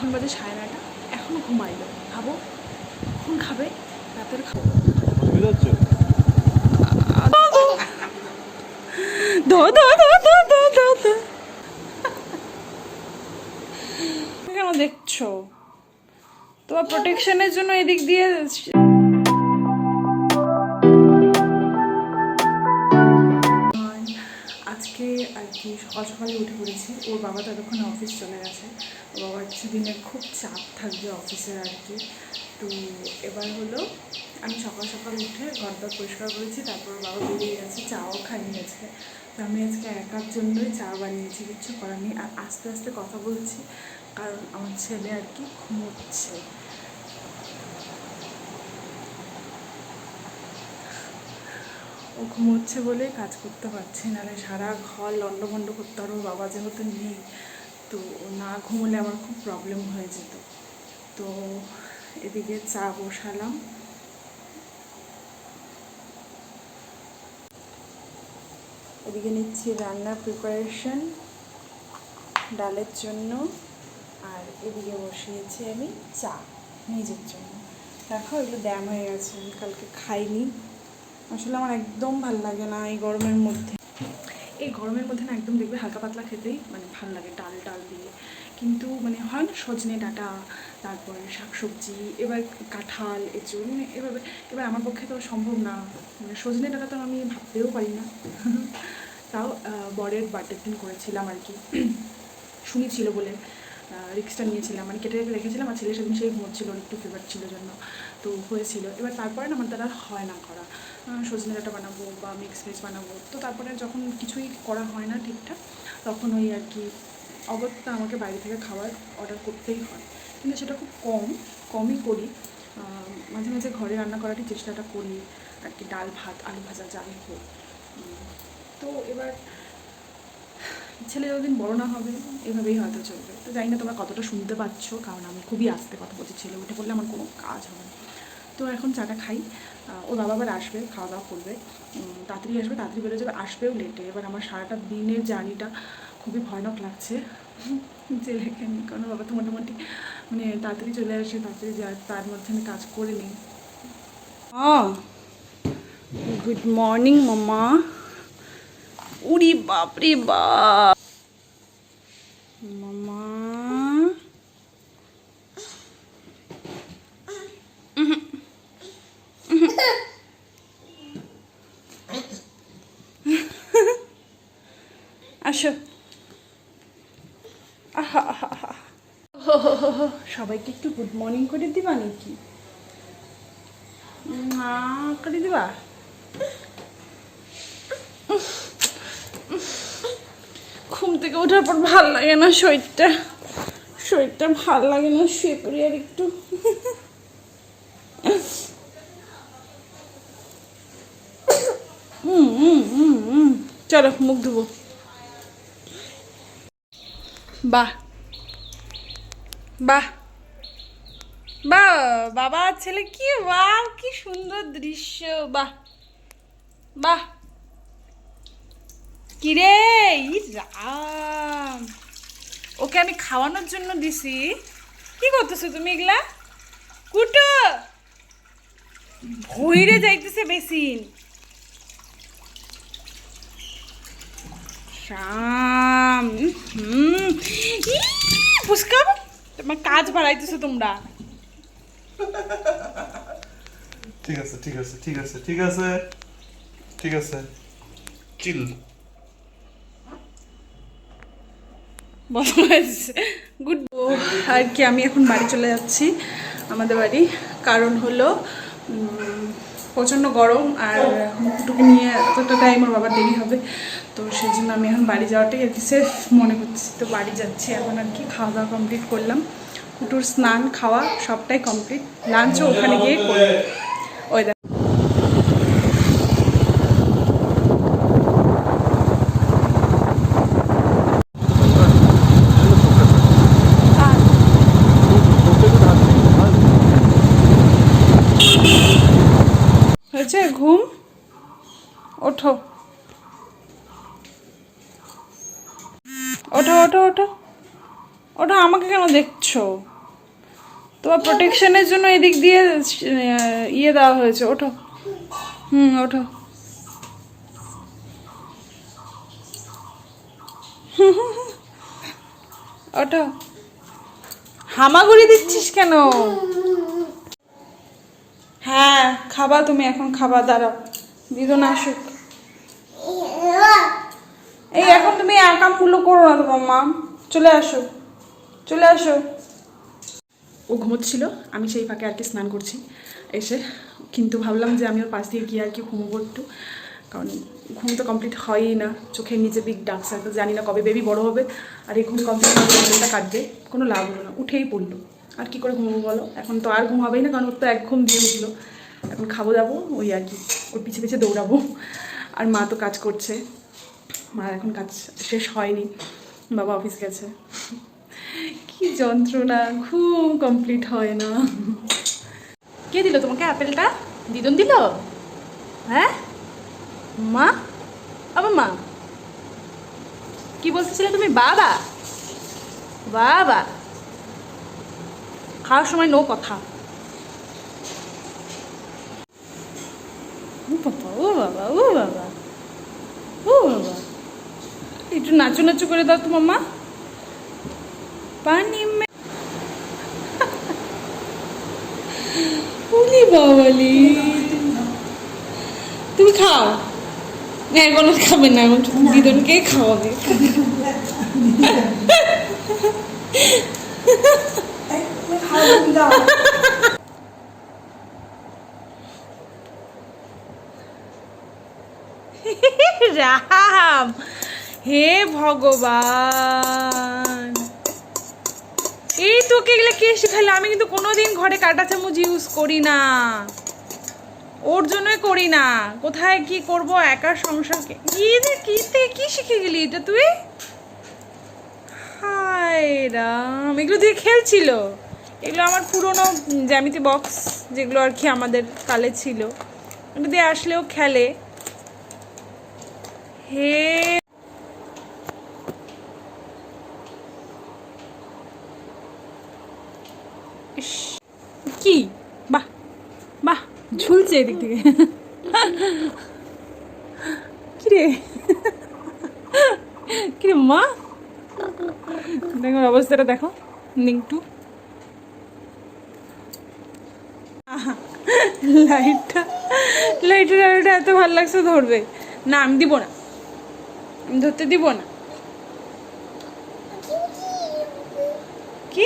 এখন বাজে 9:30, এখনও ঘুমাইলো। খাবো, কখন খাবে? রাতের খাবো। কেন দেখছো? তোমার প্রোটেকশনের জন্য এদিক দিয়ে আজকে আর কি সকাল সকালে উঠে পড়েছি। ওর বাবা ততক্ষণে অফিস চলে গেছে। ওর বাবার কিছুদিনের খুব চাপ থাকবে অফিসের আর কি। তো এবার হলো আমি সকাল সকাল উঠে ঘরদর পরিষ্কার করেছি, তারপর বাবা বেরিয়ে গেছে, চাও খাইনি আজকে। তো আমি আজকে একার জন্যই চা বানিয়েছি, কিচ্ছু করার নেই। আর আস্তে আস্তে কথা বলছি কারণ আমার ছেলে আর কি ঘুমোচ্ছে। ও ঘুমোচ্ছে বলে কাজ করতে পারছি, নাহলে সারা ঘর লন্ডভন্ড করতে পারবো। বাবা যেহেতু নেই, তো না ঘুমোলে আমার খুব প্রবলেম হয়ে যেত। তো এদিকে চা বসালাম, এদিকে নিচ্ছি রান্নার প্রিপারেশন ডালের জন্য, আর এদিকে বসিয়েছি আমি চা নিজের জন্য। দেখো এগুলো ড্যাম হয়ে গেছে, আমি কালকে খাইনি। আসলে আমার একদম ভাল লাগে না এই গরমের মধ্যে। এই গরমের মধ্যে না একদম দেখবে হালকা পাতলা খেতেই মানে ভালো লাগে, ডাল ডাল দিয়ে। কিন্তু মানে হয় না সজনে ডাঁটা, তারপরে শাকসবজি, এবার কাঁঠাল, এঁচড়, মানে এবার আমার পক্ষে তো সম্ভব না। মানে সজনে ডাঁটা তো আমি ভাবতেও পারি না। তাও বরের বার্থডের দিন করেছিলাম আর কি, শুনেছিল বলে রিক্সটা নিয়েছিলাম, মানে কেটে কেটে রেখেছিলাম। আর ছেলে সেদিন সেই ঘুমোচ্ছিল, একটু ফিভার ছিল জন্য, তো হয়েছিল। এবার তারপরে না আমার দ্বারা হয় না করা, সজনে ডাঁটা বানাবো বা মিক্স ভেজ বানাবো। তো তারপরে যখন কিছুই করা হয় না ঠিকঠাক, তখন ওই আর কি অগত্যা আমাকে বাইরে থেকে খাবার অর্ডার করতেই হয়। কিন্তু সেটা খুব কমই করি। মাঝে মাঝে ঘরে রান্না করারই চেষ্টাটা করি আর কি, ডাল ভাত আলু ভাজা যাই হোক। তো এবার ছেলে যতদিন বড় না হবে এভাবেই হয়তো চলবে। তো জানি না তোমরা কতটা শুনতে পাচ্ছ, কারণ আমি খুবই আস্তে কথা বলছি, ছেলে উঠে পড়লে আমার কোনো কাজ হবে না। তো এখন চাটা খাই। ওর বাবা আবার আসবে, খাওয়া দাওয়া করবে, তাড়াতাড়ি আসবে, তাড়াতাড়ি বেরো যাবে, আসবেও লেটে। এবার আমার সারাটা দিনের জার্নিটা খুবই ভয়ানক লাগছে ছেলেকে নিয়ে, কারণ বাবা তো মোটামুটি মানে তাড়াতাড়ি চলে আসে, তাড়াতাড়ি যায়, তার মধ্যে আমি কাজ করে নিই। গুড মর্নিং মামা। উরি বাপরে বাপ মামা। আসো। সবাইকে একটু গুড মর্নিং করে দিবা নাকি? করে দিবা? ঘুম থেকে ওঠার পর ভাল লাগে না, শরীরটা ভাল লাগে না, শুয়ে পড়ি আর একটু। চলো মুখ ধুবো। বাহ বাহ বাহ, বাবা ছেলে কি বাহ, কি সুন্দর দৃশ্য। বাহ বাহ। কিরে রাম, ওকে আমি খাওয়ানোর জন্য দিছি। কি করতেছো তুমি এগুলা? কুটো ভইরে যাইতেছে বেসিন। শাম পুষ্কাম, তোমার কাজ বাড়াইতেছো তোমরা। ঠিক আছে ঠিক আছে ঠিক আছে ঠিক আছে ঠিক আছে, চিল। গুড। আর কি আমি এখন বাড়ি চলে যাচ্ছি, আমাদের বাড়ি। কারণ হলো প্রচণ্ড গরম, আর মুখটুকু নিয়ে এতটা টাইম ওর বাবার দেরি হবে। তো সেই জন্য আমি এখন বাড়ি যাওয়াটাই আর কি সেফ মনে করছি। তো বাড়ি যাচ্ছি এখন আর কি। খাওয়া দাওয়া কমপ্লিট করলাম, কুটুর স্নান খাওয়া সবটাই কমপ্লিট, লাঞ্চও ওখানে গিয়ে করব। ওই দেখ হয়েছে ঘুম, ওঠো ওঠো ওঠো ওঠো ওঠো। আমাকে কেন দেখছো? করছো? তোমার প্রোটেকশনের জন্য এদিক দিয়ে ইয়ে দেওয়া হয়েছে। ওঠো, ওঠো। ওঠো। হামাগুড়ি দিচ্ছিস কেন? হ্যাঁ খাবা তুমি, এখন খাবা, দাঁড়াও দিদুন আসুক। এই এখন তুমি কামগুলো করো না তোমার মা, চলে আসো, চলে আসো। ও ঘুমোচ্ছিল, আমি সেই ফাঁকে আর কি স্নান করছি এসে, কিন্তু ভাবলাম যে আমি ওর পাশ দিয়ে গিয়ে আর কি ঘুমোবো একটু, কারণ ঘুম তো কমপ্লিট হয়ই না, চোখের নিচে বিগ ডার্ক সার্কেল, জানি না কবে বেবি বড় হবে আর এই ঘুম কমপ্লিট হবে, ঘুমটা কাটবে, কোনো লাভ হলো না, উঠেই পড়লো। আর কি করে ঘুমবো বলো, এখন তো আর ঘুম হবেই না, কারণ ওর তো এক ঘুম দিয়ে উঠলো। এখন খাবো যাবো ওই আর কি, ওর পিছে পিছে দৌড়াবো। আর মা তো কাজ করছে, মার এখন কাজ শেষ হয়নি, বাবা অফিস গেছে। কি যন্ত্রণা, ঘুম কমপ্লিট হয় না। কে দিল তোমাকে আপেলটা? দিদুন দিল? হ্যাঁ মা, আবার মা কি বলতেছিলে তুমি? বাবা বাবা খাওয়ার সময় নো কথা। ও বাবা, ও বাবা, ও বাবা, ও বাবা, একটু নাচু নাচু করে দাও তো মাম্মা। পানি মে উলি বাবালি, তুমি খাও। এখন খাবে না, এখন দিদুনকে খাওয়াবে। রাম, হে ভগবান, এই তোকে এগুলো কে শেখালো? আমি কিন্তু কোনোদিন ঘরে কাঁটা চামচ ইউজ করি না, ওর জন্যই করি না। কোথায় কি করব, একার সংসারকে কি রে, কি শিখে গেলি এটা তুই? হায় রাম, এগুলো দিয়ে খেলছিল? এগুলো আমার পুরনো জ্যামিতি বক্স, যেগুলো আর কি আমাদের কালে ছিল, এগুলো দিয়ে আসলেও খেলে। হে কি, বাহ বাহ, ঝুলছে এদিক থেকে। কিরে কিরে মা, দেখো অবস্থাটা দেখো, নিংটু। লাইটের আলোটা এত ভালো লাগছে, ধরবে না, আমি দিব না, আমি ধরতে দিব না। কি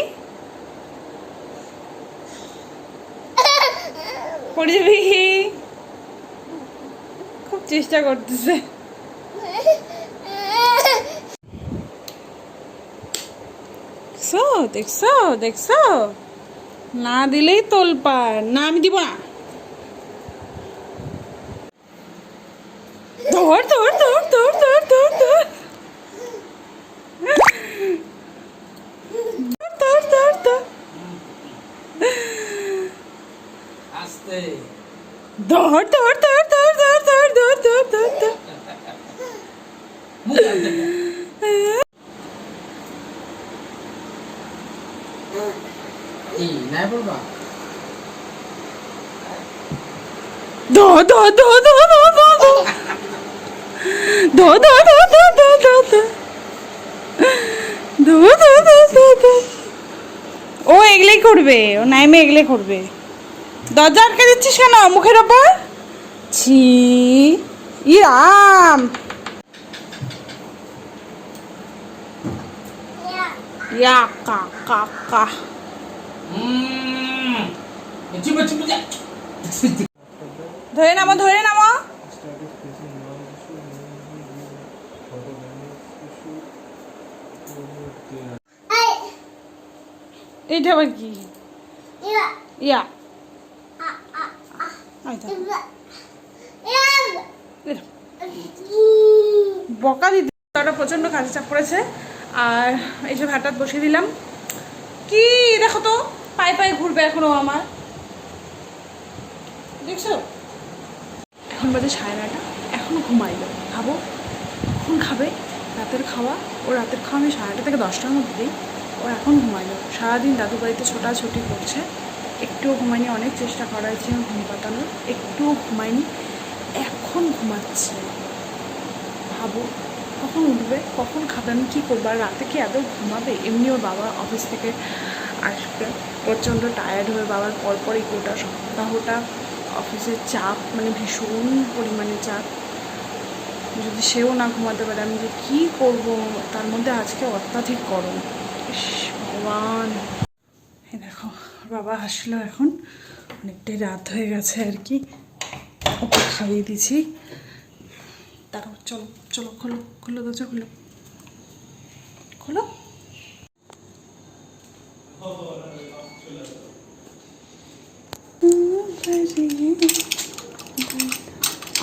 পড়ে যাবি, খুব চেষ্টা করতেছে। দেখছো দেখছো দেখছো, না দিলেই তোলপাড়, না আমি দিব না। ধর ধর ধর ধর ধর ধর ধর ধর ধর ধর আস্তে ধর ধর ধর ধর ধর ধর ধর ধর ধর ধর। মুখ আনতে না। এই নাই বলবা ধর ধর ধর ধর ধর ধর ধর ধর ধর ধর ধর ধর ধর ধর ধর ধর ধর ধর। ও এগুলোই করবে, ও নাইমে এগুলোই করবে। দরজা আটকে দিচ্ছিস কেন মুখের ওপর? ছি, ই রাম, ইয়া কা কা কা। চুপ চুপ যা। ধরে নামো, ধরে নামো। এইটা আবার কি? ইয়া বকা দিতে প্রচন্ড কাজে চাপ পড়েছে, আর এইসব হাটাত বসিয়ে দিলাম। কি দেখো তো, পায়ে পায়ে ঘুরবে এখনো আমার, দেখছো? এখন বাজে 9:30, এখনো ঘুমাইলো। ভাবো কখন খাবে রাতের খাওয়া? ও রাতের খাওয়া আমি 9:30 থেকে 10টার মধ্যে দিই, ও ও এখন ঘুমায়নি, সারাদিন দাদু বাড়িতে ছোটাছুটি করছে, একটুও ঘুমায়নি, অনেক চেষ্টা করা হয়েছে ঘুম পাতানোর, একটুও ঘুমায়নি, এখন ঘুমাচ্ছে। ভাবো কখন উঠবে, কখন খাবে, আমি কী করবো, আর রাতে কি এত ঘুমাবে? এমনি ওর বাবা অফিস থেকে আসবে, প্রচণ্ড টায়ার্ড হয়ে, বাবার পরপরই গোটা সপ্তাহটা অফিসের চাপ, মানে ভীষণ পরিমাণে চাপ, যদি সেও না ঘুমাতে পারে আমি যে কী করবো, তার মধ্যে আজকে অত্যাধিক গরম। ইস ভগবান। এই দেখো বাবা আসলো, এখন অনেকটাই রাত হয়ে গেছে আর কি, ওকে খাইয়ে দিছি। তারপর চলো চলো, খোলো খোলো, দরজা খোলো খোলো।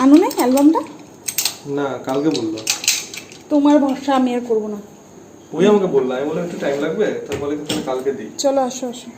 আনো নাই অ্যালবামটা? না, কালকে বললো। তোমার ভরসা আমি আর করবো না। ওই আমাকে বললো, আমি বললাম একটু টাইম লাগবে, তারপরে তাহলে কালকে দিই। চলো আসো আসো।